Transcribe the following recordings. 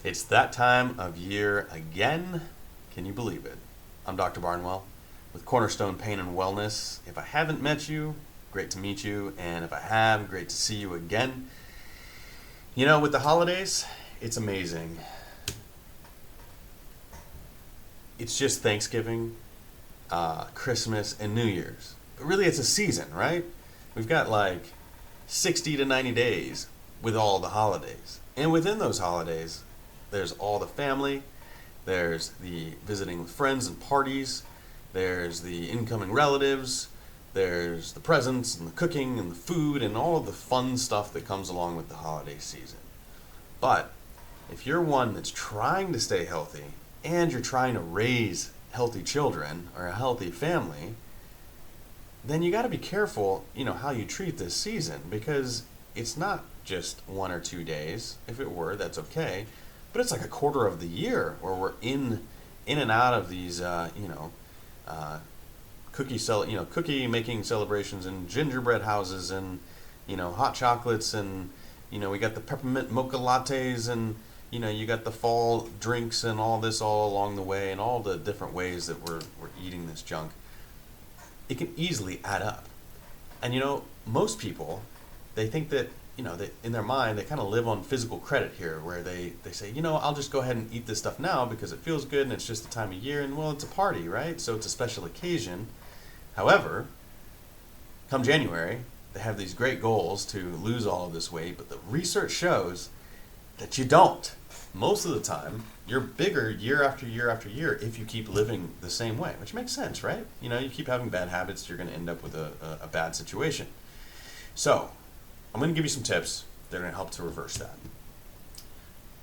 It's that time of year again. Can you believe it? I'm Dr. Barnwell with Cornerstone Pain and Wellness. If I haven't met you, great to meet you. And if I have, great to see you again. You know, with the holidays, it's amazing. It's just Thanksgiving, Christmas, and New Year's. But really, it's a season, right? We've got like 60 to 90 days with all the holidays. And within those holidays, there's all the family, there's the visiting with friends and parties, there's the incoming relatives, there's the presents and the cooking and the food and all of the fun stuff that comes along with the holiday season. But if you're one that's trying to stay healthy and you're trying to raise healthy children or a healthy family, then you got to be careful, how you treat this season, because it's not just 1 or 2 days. If it were, that's okay. But it's like a quarter of the year where we're in and out of these, cookie making celebrations and gingerbread houses and, hot chocolates and, we got the peppermint mocha lattes and, you got the fall drinks and all this all along the way and all the different ways that we're eating this junk. It can easily add up. And, most people, they think that, that in their mind, they kind of live on physical credit here, where they say, I'll just go ahead and eat this stuff now because it feels good and it's just the time of year and, well, it's a party, right? So it's a special occasion. However, come January, they have these great goals to lose all of this weight, but the research shows that you don't. Most of the time, you're bigger year after year after year if you keep living the same way, which makes sense, right? You keep having bad habits, you're going to end up with a bad situation. So, I'm going to give you some tips that are going to help to reverse that.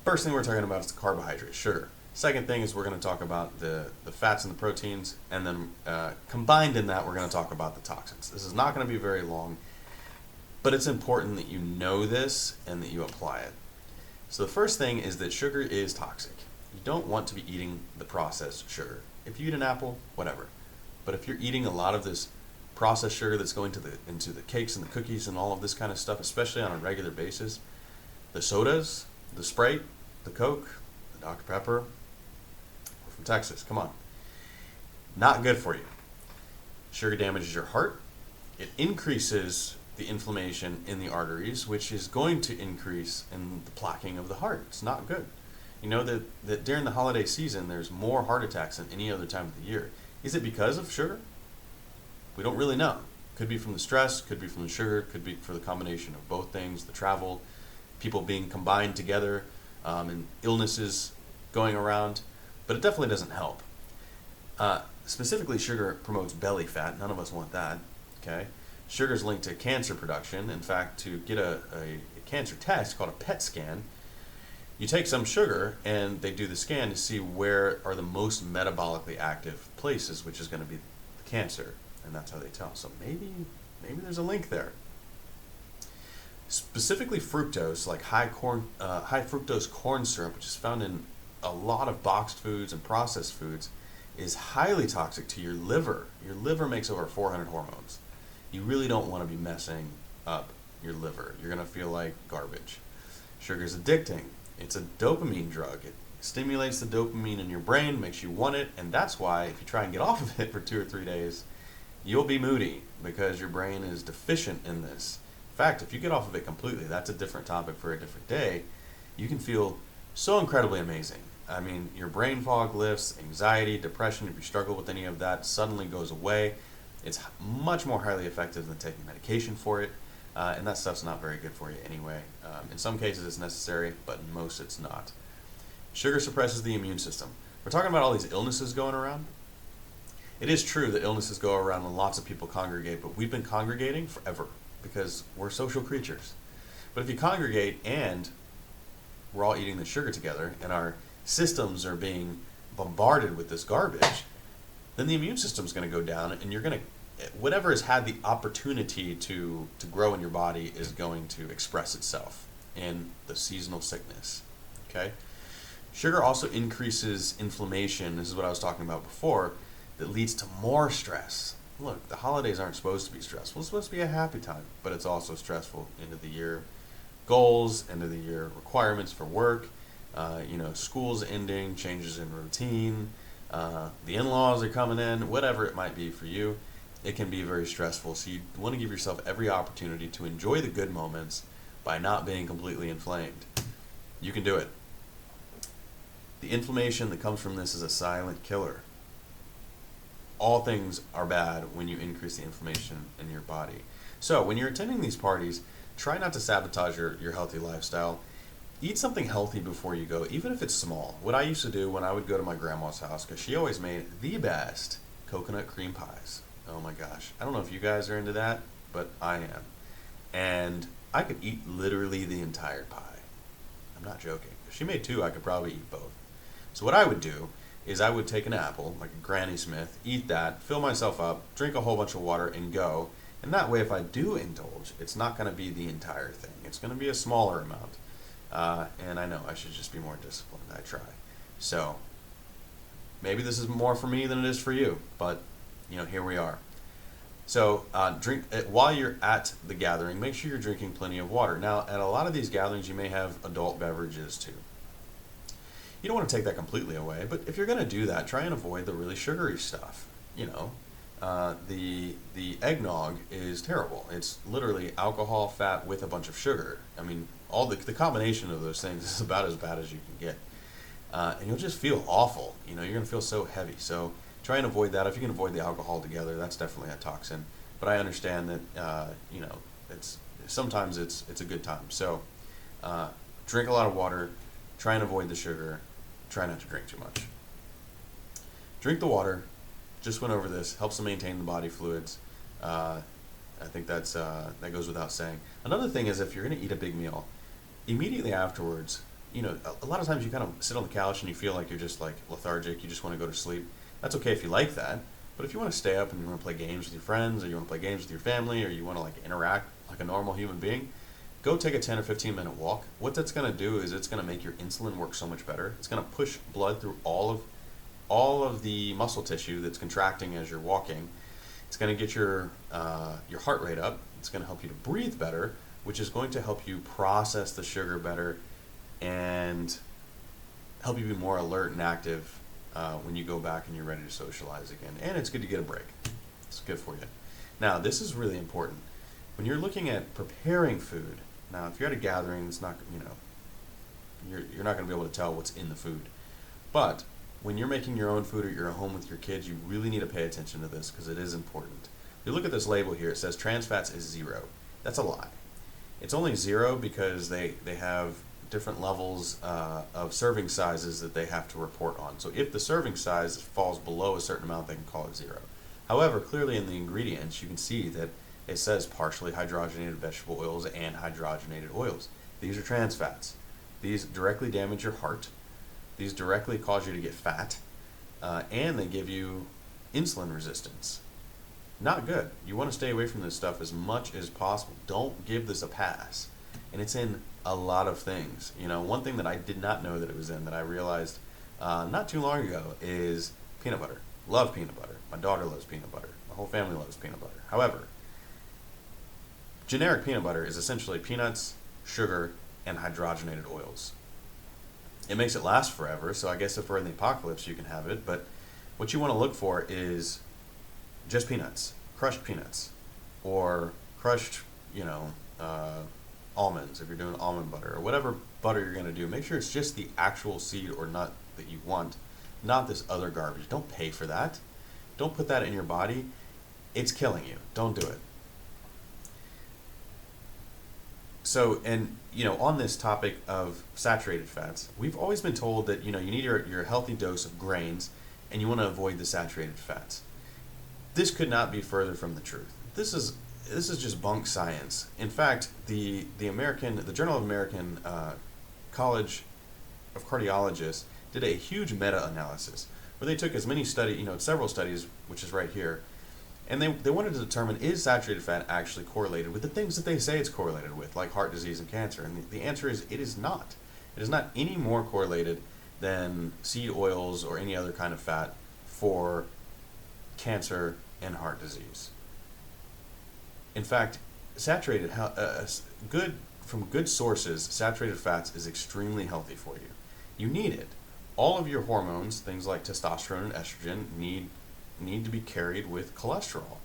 First thing we're talking about is the carbohydrates, sugar. Second thing is we're going to talk about the fats and the proteins, and then combined in that, we're going to talk about the toxins. This is not going to be very long, but it's important that you know this and that you apply it. So the first thing is that sugar is toxic. You don't want to be eating the processed sugar. If you eat an apple, whatever. But if you're eating a lot of this processed sugar that's going into the cakes and the cookies and all of this kind of stuff, especially on a regular basis, the sodas, the Sprite, the Coke, the Dr. Pepper, we're from Texas, come on. Not good for you. Sugar damages your heart. It increases the inflammation in the arteries, which is going to increase in the plaquing of the heart. It's not good. You know that during the holiday season, there's more heart attacks than any other time of the year. Is it because of sugar? We don't really know. Could be from the stress, could be from the sugar, could be for the combination of both things, the travel, people being combined together, and illnesses going around, but it definitely doesn't help. Specifically, sugar promotes belly fat. None of us want that, okay? Sugar is linked to cancer production. In fact, to get a cancer test called a PET scan, you take some sugar and they do the scan to see where are the most metabolically active places, which is going to be the cancer, and that's how they tell. So maybe there's a link there. Specifically fructose, like high fructose corn syrup, which is found in a lot of boxed foods and processed foods, is highly toxic to your liver. Your liver makes over 400 hormones. You really don't want to be messing up your liver. You're going to feel like garbage. Sugar's addicting. It's a dopamine drug. It stimulates the dopamine in your brain, makes you want it, and that's why if you try and get off of it for 2 or 3 days, you'll be moody because your brain is deficient in this. In fact, if you get off of it completely, that's a different topic for a different day, you can feel so incredibly amazing. I mean, your brain fog lifts, anxiety, depression, if you struggle with any of that, suddenly goes away. It's much more highly effective than taking medication for it, and that stuff's not very good for you anyway. In some cases it's necessary, but in most it's not. Sugar suppresses the immune system. We're talking about all these illnesses going around. It is true that illnesses go around and lots of people congregate, but we've been congregating forever because we're social creatures. But if you congregate and we're all eating the sugar together and our systems are being bombarded with this garbage, then the immune system's going to go down and you're going to, whatever has had the opportunity to grow in your body is going to express itself in the seasonal sickness, okay? Sugar also increases inflammation. This is what I was talking about before, that leads to more stress. Look, the holidays aren't supposed to be stressful. It's supposed to be a happy time, but it's also stressful. End of the year goals, end of the year requirements for work, School's ending, changes in routine, the in-laws are coming in, whatever it might be for you, it can be very stressful. So you want to give yourself every opportunity to enjoy the good moments by not being completely inflamed. You can do it. The inflammation that comes from this is a silent killer. All things are bad when you increase the inflammation in your body. So when you're attending these parties, try not to sabotage your healthy lifestyle. Eat something healthy before you go, even if it's small. What I used to do when I would go to my grandma's house, because she always made the best coconut cream pies. Oh my gosh. I don't know if you guys are into that, but I am. And I could eat literally the entire pie. I'm not joking. If she made two, I could probably eat both. So what I would do is I would take an apple, like a Granny Smith, eat that, fill myself up, drink a whole bunch of water, and go. And that way, if I do indulge, it's not going to be the entire thing. It's going to be a smaller amount. And I know I should just be more disciplined. I try. So maybe this is more for me than it is for you, but here we are. So drink while you're at the gathering. Make sure you're drinking plenty of water. Now, at a lot of these gatherings, you may have adult beverages too. You don't want to take that completely away, but if you're going to do that, try and avoid the really sugary stuff. The eggnog is terrible. It's literally alcohol, fat with a bunch of sugar. I mean, all the combination of those things is about as bad as you can get, and you'll just feel awful. You're going to feel so heavy. So try and avoid that. If you can avoid the alcohol together, that's definitely a toxin. But I understand that sometimes it's a good time. So drink a lot of water. Try and avoid the sugar. Try not to drink too much. Drink the water. Just went over this. Helps to maintain the body fluids. I think that goes without saying. Another thing is if you're going to eat a big meal, immediately afterwards, a lot of times you kind of sit on the couch and you feel like you're just like lethargic. You just want to go to sleep. That's okay if you like that. But if you want to stay up and you want to play games with your friends, or you want to play games with your family, or you want to like interact like a normal human being, go take a 10 or 15 minute walk. What that's going to do is it's going to make your insulin work so much better. It's going to push blood through all of the muscle tissue that's contracting as you're walking. It's going to get your heart rate up. It's going to help you to breathe better, which is going to help you process the sugar better and help you be more alert and active when you go back and you're ready to socialize again. And it's good to get a break. It's good for you. Now, this is really important. When you're looking at preparing food, now if you're at a gathering, it's not, you're not going to be able to tell what's in the food. But when you're making your own food or you're at home with your kids, you really need to pay attention to this because it is important. You look at this label here, it says trans fats is 0. That's a lie. It's only 0 because they have different levels of serving sizes that they have to report on. So if the serving size falls below a certain amount, they can call it 0. However, clearly in the ingredients, you can see that it says partially hydrogenated vegetable oils and hydrogenated oils. These are trans fats. These directly damage your heart. These directly cause you to get fat, and they give you insulin resistance. Not good. You want to stay away from this stuff as much as possible. Don't give this a pass. And it's in a lot of things. One thing that I did not know that it was in that I realized not too long ago is peanut butter. Love peanut butter. My daughter loves peanut butter. My whole family loves peanut butter. However, generic peanut butter is essentially peanuts, sugar, and hydrogenated oils. It makes it last forever, so I guess if we're in the apocalypse, you can have it. But what you want to look for is just peanuts, crushed peanuts, or crushed, almonds if you're doing almond butter, or whatever butter you're going to do. Make sure it's just the actual seed or nut that you want, not this other garbage. Don't pay for that. Don't put that in your body. It's killing you. Don't do it. So, and on this topic of saturated fats, we've always been told that you need your healthy dose of grains, and you want to avoid the saturated fats. This could not be further from the truth. This is just bunk science. In fact, the Journal of American College of Cardiologists did a huge meta-analysis where they took as many several studies, which is right here, and they wanted to determine, is saturated fat actually correlated with the things that they say it's correlated with, like heart disease and cancer? And the answer is it is not. It is not any more correlated than seed oils or any other kind of fat for cancer and heart disease. In fact, from good sources, saturated fats is extremely healthy for you. You need it. All of your hormones, things like testosterone and estrogen, need to be carried with cholesterol.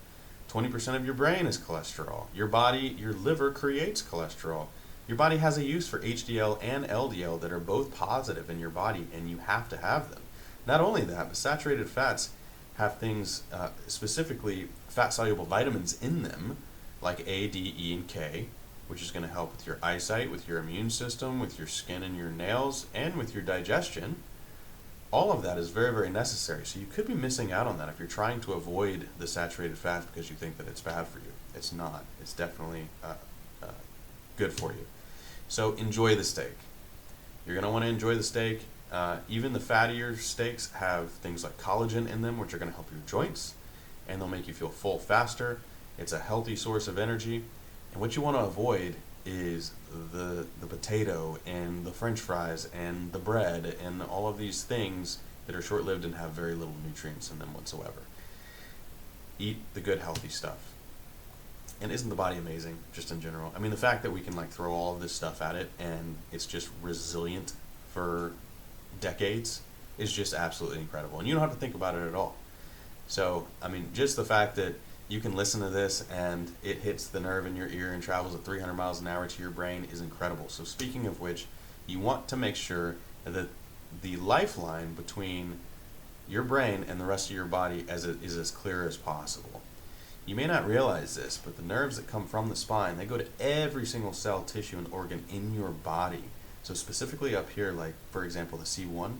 20% of your brain is cholesterol. Your body, your liver creates cholesterol. Your body has a use for HDL and LDL that are both positive in your body, and you have to have them. Not only that, but saturated fats have things, specifically fat-soluble vitamins in them, like A, D, E, and K, which is going to help with your eyesight, with your immune system, with your skin and your nails, and with your digestion. All of that is very, very necessary. So you could be missing out on that if you're trying to avoid the saturated fat because you think that it's bad for you. It's not. It's definitely good for you. So enjoy the steak. You're going to want to enjoy the steak. Even the fattier steaks have things like collagen in them, which are going to help your joints, and they'll make you feel full faster. It's a healthy source of energy. And what you want to avoid is the potato and the french fries and the bread and all of these things that are short-lived and have very little nutrients in them whatsoever. Eat the good, healthy stuff. And isn't the body amazing, just in general? I mean, the fact that we can like throw all of this stuff at it and it's just resilient for decades is just absolutely incredible. And you don't have to think about it at all. So, I mean, just the fact that you can listen to this and it hits the nerve in your ear and travels at 300 miles an hour to your brain is incredible. So speaking of which, you want to make sure that the lifeline between your brain and the rest of your body is as clear as possible. You may not realize this, but the nerves that come from the spine, they go to every single cell, tissue, and organ in your body. So specifically up here, like for example the C1,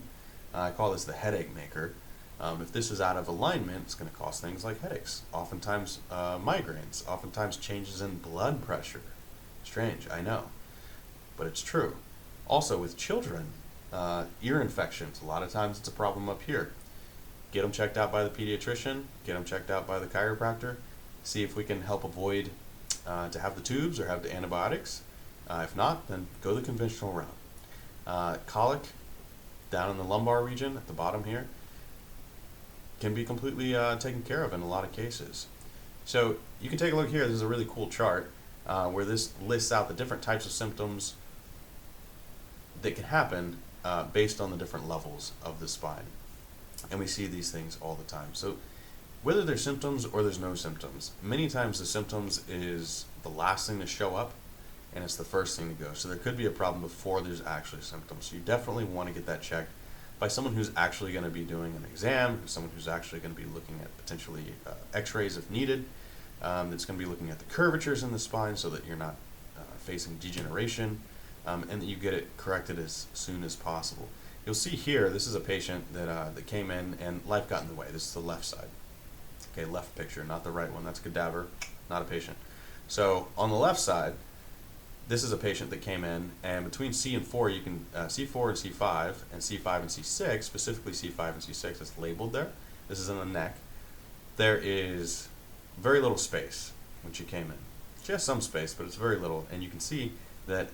I call this the headache maker. If this is out of alignment, it's going to cause things like headaches, oftentimes migraines, oftentimes changes in blood pressure. Strange, I know, but it's true. Also with children, ear infections, a lot of times it's a problem up here. Get them checked out by the pediatrician, get them checked out by the chiropractor, see if we can help avoid to have the tubes or have the antibiotics. If not, then go the conventional route. Colic down in the lumbar region at the bottom here can be completely taken care of in a lot of cases. So you can take a look here. This is a really cool chart where this lists out the different types of symptoms that can happen based on the different levels of the spine. And we see these things all the time. So whether there's symptoms or there's no symptoms, many times the symptoms is the last thing to show up and it's the first thing to go. So there could be a problem before there's actually symptoms. So you definitely want to get that checked by someone who's actually going to be doing an exam, someone who's actually going to be looking at potentially x-rays if needed, that's going to be looking at the curvatures in the spine so that you're not facing degeneration, and that you get it corrected as soon as possible. You'll see here, this is a patient that came in and life got in the way. This is the left side. Okay, left picture, not the right one. That's a cadaver, not a patient. So on the left side, this is a patient that came in, and between C and 4, you can C4 and C5, and C5 and C6, specifically C5 and C6, it's labeled there. This is in the neck. There is very little space when she came in. She has some space, but it's very little, and you can see that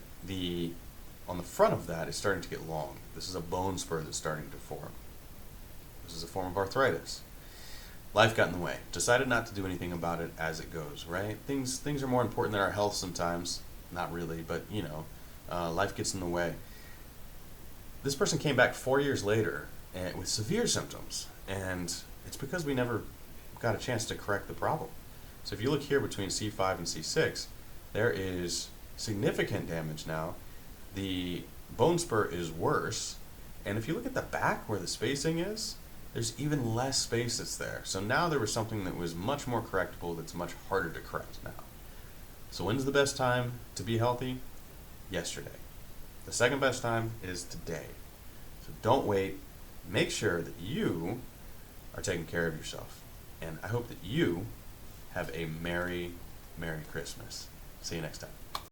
on the front of that is starting to get long. This is a bone spur that's starting to form. This is a form of arthritis. Life got in the way. Decided not to do anything about it as it goes, right? Things are more important than our health sometimes. Not really, but you know, life gets in the way. This person came back 4 years later with severe symptoms, and it's because we never got a chance to correct the problem. So if you look here between C5 and C6, there is significant damage now. The bone spur is worse, and if you look at the back where the spacing is, there's even less space that's there. So now there was something that was much more correctable that's much harder to correct now. So when's the best time to be healthy? Yesterday. The second best time is today. So don't wait. Make sure that you are taking care of yourself. And I hope that you have a Merry, Merry Christmas. See you next time.